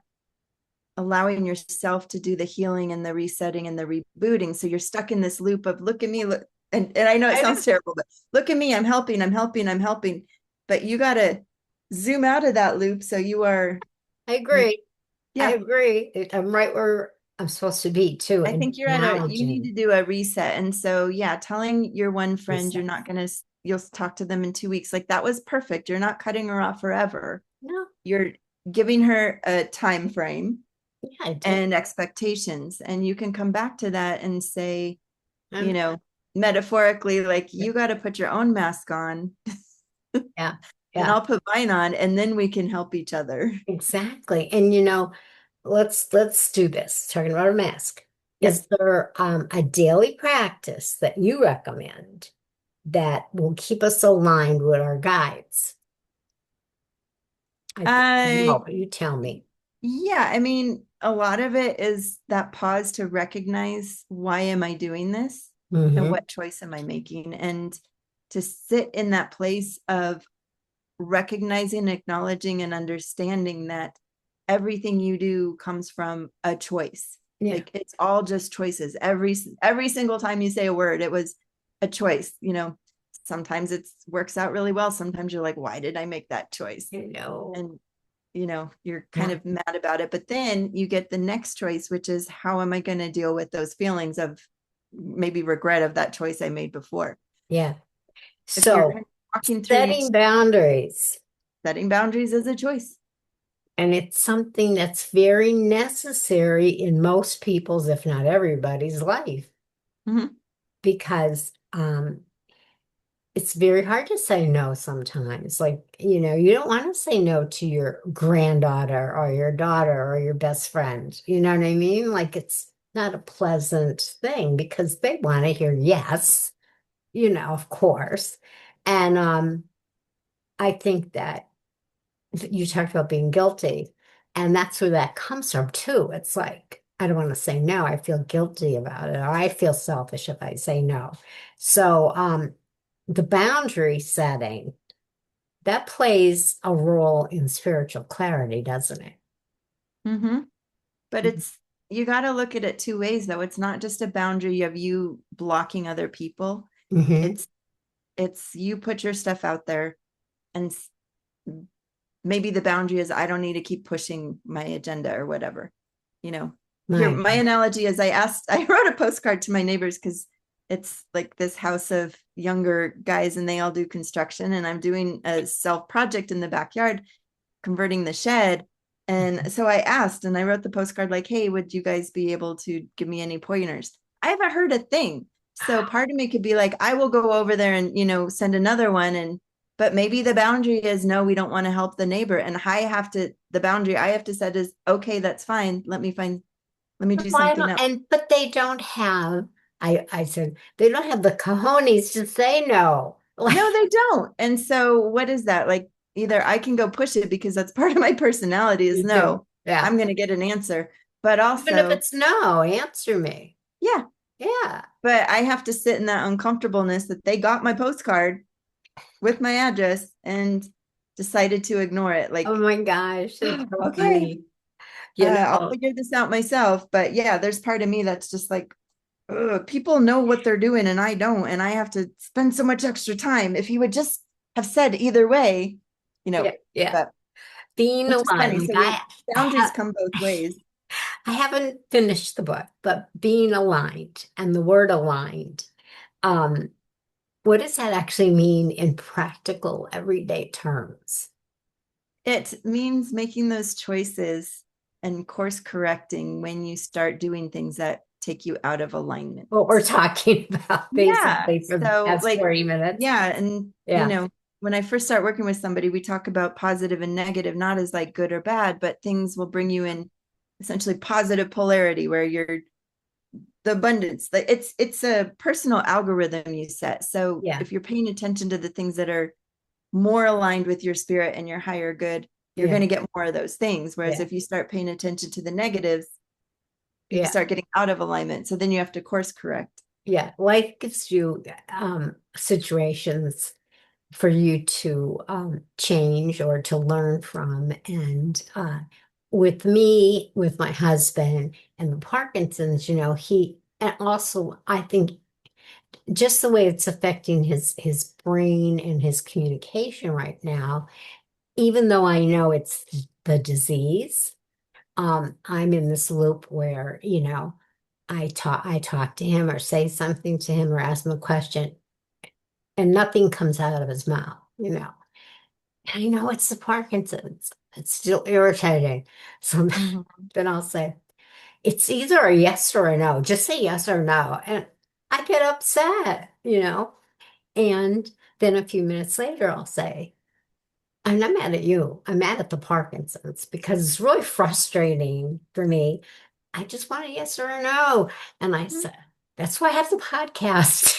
allowing yourself to do the healing and the resetting and the rebooting. So you're stuck in this loop of look at me, look, and I know it I sounds know. terrible, but look at me, I'm helping, I'm helping, I'm helping. But you gotta zoom out of that loop so you are, I you, agree. I yeah, agree. I'm right where I'm supposed to be too, I and think you're at you need acknowledging. to do a reset. And so, yeah, telling your one friend you're Reset. not going to, you'll talk to them in 2 weeks. Like that was perfect. You're not cutting her off forever. No, You're giving her a time frame yeah, I did. and expectations. And you can come back to that and say, you Um, know, metaphorically, like you got to put your own mask on yeah, and yeah, I'll put mine on, and then we can help each other. exactly. And let's do this. Talking about a mask. Is Yes. there a daily practice that you recommend that will keep us aligned with our guides? I think no, Uh, but you tell me. yeah, I mean, a lot of it is that pause to recognize why am I doing this and Hmm. what choice am I making? And to sit in that place of recognizing, acknowledging, and understanding that everything you do comes from a choice. Yeah, Like it's all just choices. Every single time you say a word, it was a choice. Sometimes it works out really well. Sometimes you're like, why did I make that choice? you know. And you're kind Yeah, of mad about it. But then you get the next choice, which is how am I going to deal with those feelings of maybe regret of that choice I made before? yeah. If you're So kind of walking through each setting boundaries, setting boundaries is a choice. and it's something that's very necessary in most people's, if not everybody's life, Mhm. because it's very hard to say no sometimes. Like, you don't want to say no to your granddaughter or your daughter or your best friend. You know what I mean? Like, it's not a pleasant thing because they want to hear yes, of course. And I think that you talked about being guilty, and that's where that comes from too. It's like, I don't want to say no. I feel guilty about it, or I feel selfish if I say no. So, the boundary setting, that plays a role in spiritual clarity, doesn't it? Mm-hmm. But you got to look at it two ways, though. It's not just a boundary of you blocking other people. Mm-hmm. It's you put your stuff out there, and maybe the boundary is I don't need to keep pushing my agenda or whatever. You know, Here My my analogy is I wrote a postcard to my neighbors because it's like this house of younger guys and they all do construction, and I'm doing a self project in the backyard converting the shed. And so I asked and I wrote the postcard like, hey, would you guys be able to give me any pointers? I haven't heard a thing. So part of me could be like, I will go over there and, send another one. But maybe the boundary is no, we don't want to help the neighbor. And the boundary I have to set is, okay, that's fine. Let me do why something don't else. and but they don't have I said they don't have the cojones to say no. Like No, they don't. And so what is that? Like either I can go push it because that's part of my personality is you do. no, Yeah. I'm going to get an answer. But Even if also, it's no, answer me. yeah, Yeah. but I have to sit in that uncomfortableness that they got my postcard with my address and decided to ignore it. Oh Like, my gosh, that's so okay, funny. You I'll know, figure this out myself. But yeah, there's part of me that's just like, ugh, people know what they're doing and I don't. And I have to spend so much extra time. If he would just have said either way, yeah, yeah. but Being which is aligned. funny. Like So I boundaries have come both ways. I haven't finished the book, but being aligned and the word aligned. Um, what does that actually mean in practical everyday terms? It means making those choices and course correcting when you start doing things that take you out of alignment. What we're talking about Yeah. basically for the So, past like, 40 minutes. yeah. And, Yeah, when I first start working with somebody, we talk about positive and negative, not as like good or bad, but things will bring you in essentially positive polarity where you're the abundance. Like it's a personal algorithm you set. So yeah, if you're paying attention to the things that are more aligned with your spirit and your higher good, you're going yeah, to get more of those things. Whereas yeah, if you start paying attention to the negatives, you yeah, start getting out of alignment. So then you have to course correct. yeah. Life gives you situations for you to change or to learn from. And with me, with my husband and the Parkinson's, and also I think just the way it's affecting his brain and his communication right now, even though I know it's the disease, I'm in this loop where, I talk to him or say something to him or ask him a question and nothing comes out of his mouth. And I know it's the Parkinson's. It's still irritating. So Mhm. then I'll say, it's either a yes or a no. Just say yes or no. And I get upset. And then a few minutes later, I'll say, I'm not mad at you. I'm mad at the Parkinson's because it's really frustrating for me. I just want a yes or a no. And I said, that's why I have the podcast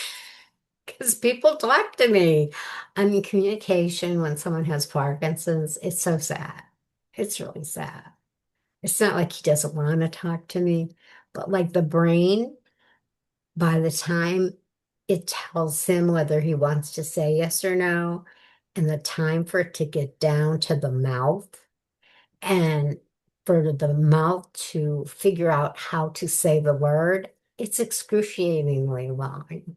because people talk to me. I mean, communication when someone has Parkinson's, it's so sad. It's really sad. It's not like he doesn't want to talk to me, but like the brain, by the time it tells him whether he wants to say yes or no, and the time for it to get down to the mouth and for the mouth to figure out how to say the word, it's excruciatingly long.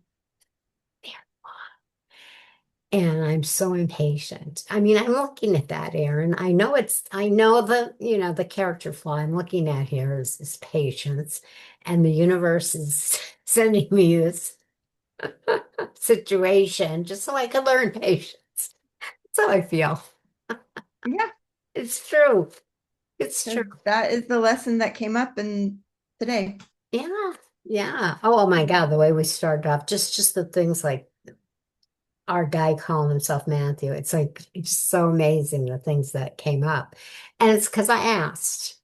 And I'm so impatient. I mean, I'm looking at that, Erin. I know the character flaw I'm looking at here is patience. And the universe is sending me this situation just so I can learn patience. That's how I feel. Yeah, It's true. It's true. because that is the lesson that came up in today. Yeah. Yeah. Oh my God, the way we started off, just the things like our guy calling himself Matthew. It's like it's so amazing the things that came up. And it's because I asked.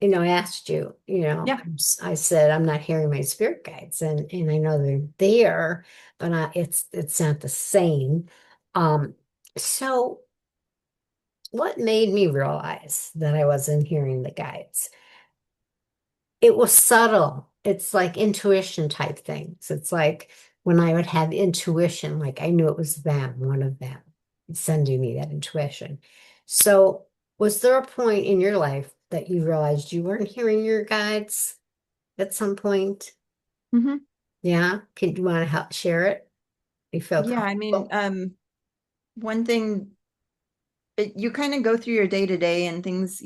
I asked you, Yeah. I said, I'm not hearing my spirit guides and I know they're there, but it's not the same. Um, so what made me realize that I wasn't hearing the guides? It was subtle. It's like intuition type things. It's like when I would have intuition, like I knew it was them, one of them, sending me that intuition. So, was there a point in your life that you realized you weren't hearing your guides at some point? Hmm. Yeah. Can you want to help share it? You feel Yeah, I mean, comfortable? one thing you kind of go through your day to day and things,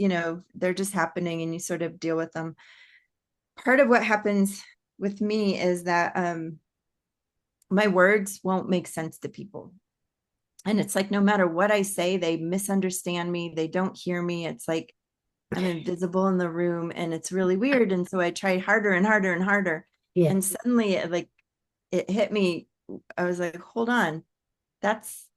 they're just happening and you sort of deal with them. Part of what happens with me is that my words won't make sense to people. And it's like no matter what I say, they misunderstand me, they don't hear me. It's like I'm invisible in the room and it's really weird. And so I tried harder and harder and harder. Yeah. And suddenly it hit me. I was like, hold on, that's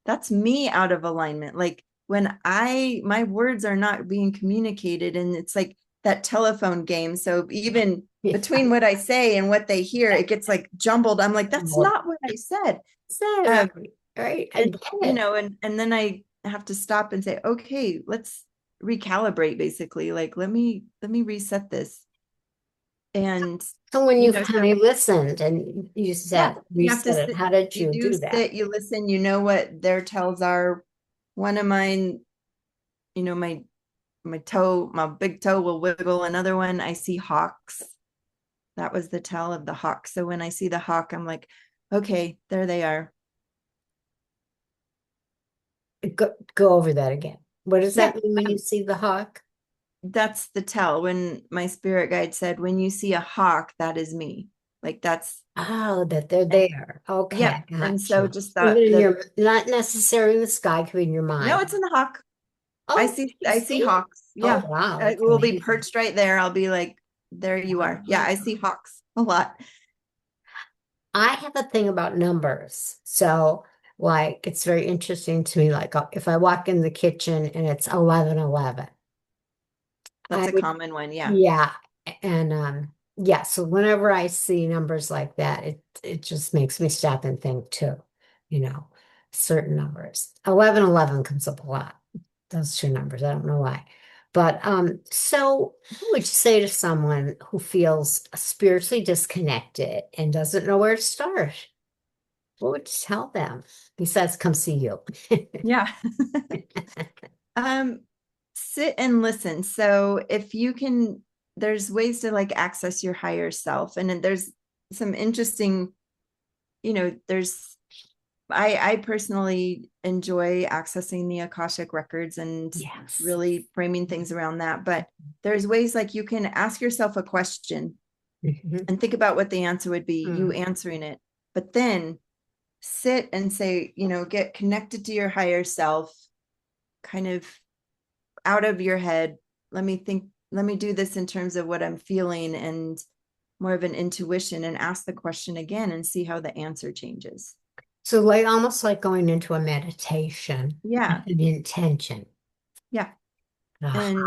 that's me out of alignment. Like when my words are not being communicated, and it's like that telephone game. So even Yeah. between what I say and what they hear, it gets like jumbled. I'm like, that's Well, not what I said. so Um, right. Right. I and get it. and then I have to stop and say, okay, let's recalibrate basically. Like let me reset this. And So when you so finally listened and you yeah, said, you have to reset it, sit, how did you you do do that? sit, you listen, you know what their tells are. One of mine, my toe, my big toe will wiggle. Another one, I see hawks. That was the tell of the hawk. So when I see the hawk, I'm like, okay, there they are. Go over that again. What does Yeah, that mean when you see the hawk? that's the tell. When my spirit guide said, when you see a hawk, that is me. Like that's, Oh, that they're and there. yeah. Okay, And got so you. just Even in the your, not necessarily in the sky, could be in your no, mind. it's in the hawk. I Oh, see, you I see see it? hawks. Oh, Yeah. wow, It that's will be amazing. perched right there. I'll be like, there you are. Yeah, Wow. I see hawks a lot. I have a thing about numbers. So, like, it's very interesting to me. Like, if I walk in the kitchen and it's 11:11, That's I a would common one. Yeah. yeah, and yeah, so whenever I see numbers like that, it just makes me stop and think too, you know, certain numbers. 11:11 comes up a lot. Those two numbers, I don't know why. But so what would you say to someone who feels spiritually disconnected and doesn't know where to start? What would you tell them besides come see you? Yeah. Um, sit and listen. So if you can, there's ways to like access your higher self. And then there's some interesting, there's I personally enjoy accessing the Akashic records and Yes. really framing things around that. But there's ways like you can ask yourself a question Mhm. and think about what the answer would be, you Mm. answering it. But then sit and say, get connected to your higher self, kind of out of your head. Let me do this in terms of what I'm feeling and more of an intuition, and ask the question again and see how the answer changes. So like almost like going into a meditation with Yeah. an intention. Yeah. Ah, And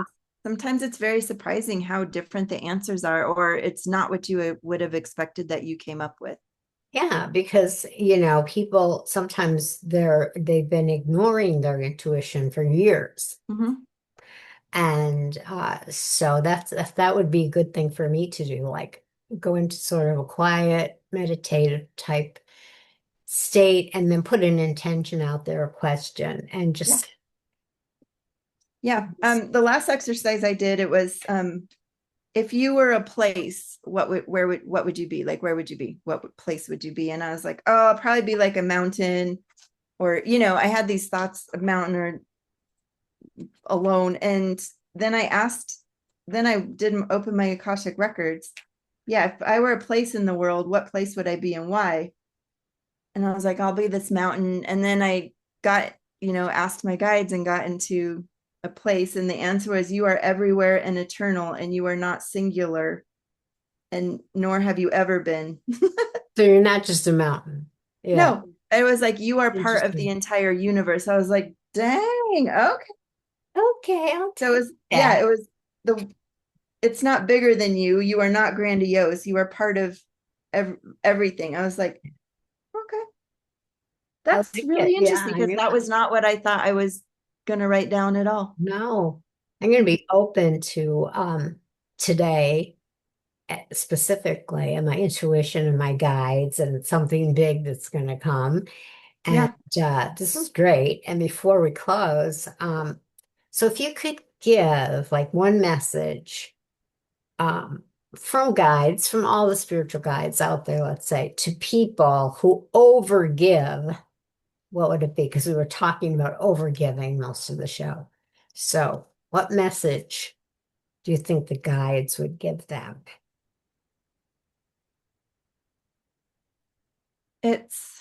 sometimes it's very surprising how different the answers are, or it's not what you would have expected that you came up with. yeah, because people sometimes they've been ignoring their intuition for years. Mm-hmm. And so that would be a good thing for me to do, like go into sort of a quiet, meditative type state and then put an intention out there, a question, and Yeah. just Yeah. The last exercise I did, it was if you were a place, what would you be? Like, where would you be? Place would you be? And I was like, oh, I'll probably be like a mountain, or, I had these thoughts of mountain or alone. And then then I didn't open my Akashic records. Yeah, if I were a place in the world, what place would I be and why? And I was like, I'll be this mountain. And then I got, asked my guides and got into a place. And the answer was, you are everywhere and eternal, and you are not singular, and nor have you ever been. so you're not just a mountain. Yeah, No, it was like, you are part of the interesting. entire universe. I was like, dang, okay. Okay, I'll So it take was, yeah, that. it was the, it's not bigger than you. You are not grandiose. You are part of everything. I was like, okay. I That's like it. really Yeah, interesting, because yeah. that was not what I thought I was going to write down at all. No, I'm going to be open to today specifically and my intuition and my guides and something big that's going to come. And Yeah. this is great. And before we close, so if you could give like one message um, from guides, from all the spiritual guides out there, let's say, to people who overgive, what would it be? Because we were talking about overgiving most of the show. So, what message do you think the guides would give them? It's,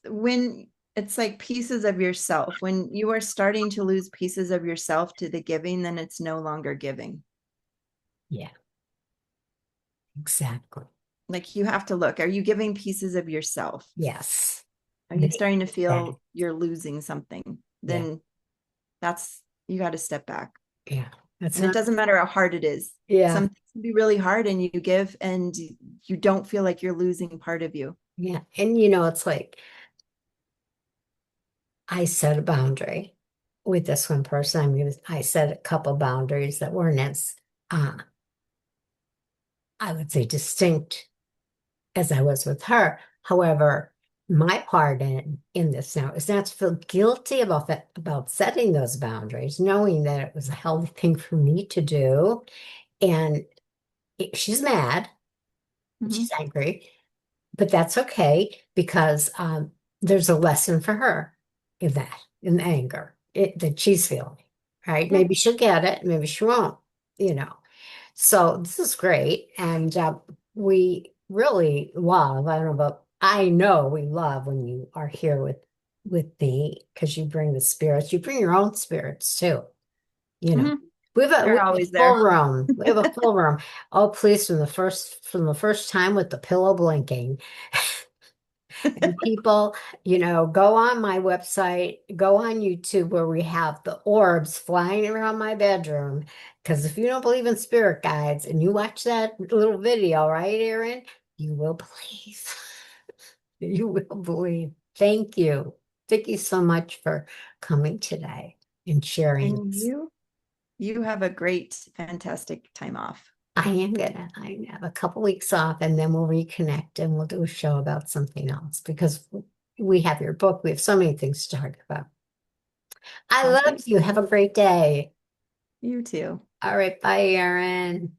when it's like pieces of yourself. When you are starting to lose pieces of yourself to the giving, then it's no longer giving. Yeah, exactly. Like, you have to look, are you giving pieces of yourself? Yes. Are you They starting to said, feel you're losing something? yeah, Then that's, you got to step back. yeah. That's And it not, doesn't matter how hard it is. yeah, Some things can be really hard, and you give, and you don't feel like you're losing part of you. yeah. And it's like I set a boundary with this one person. I set a couple boundaries that weren't as, uh, I would say, distinct as I was with her. However, my part in this now is not to feel guilty about setting those boundaries, knowing that it was a healthy thing for me to do. And she's mad, she's Mhm. angry, but that's okay because there's a lesson for her in that, in the anger that she's feeling, right? Yeah. Maybe she'll get it, maybe she won't, you know. So this is great. And we really love, I know we love when you are here with me because you bring the spirits, you bring your own spirits too, you know. Mhm. We They're have a always full there. room. We have a full room. Oh, please, from the first time with the pillow blinking. And people, go on my website, go on YouTube where we have the orbs flying around my bedroom. Because if you don't believe in spirit guides and you watch that little video, right, Erin, you will believe. You will believe. Thank you. Thank you so much for coming today and sharing And this. you have a great, fantastic time off. I have a couple weeks off and then we'll reconnect and we'll do a show about something else because we have your book. We have so many things to talk about. I Sounds love great. you. Have a great day. You too. All right. Bye, Erin.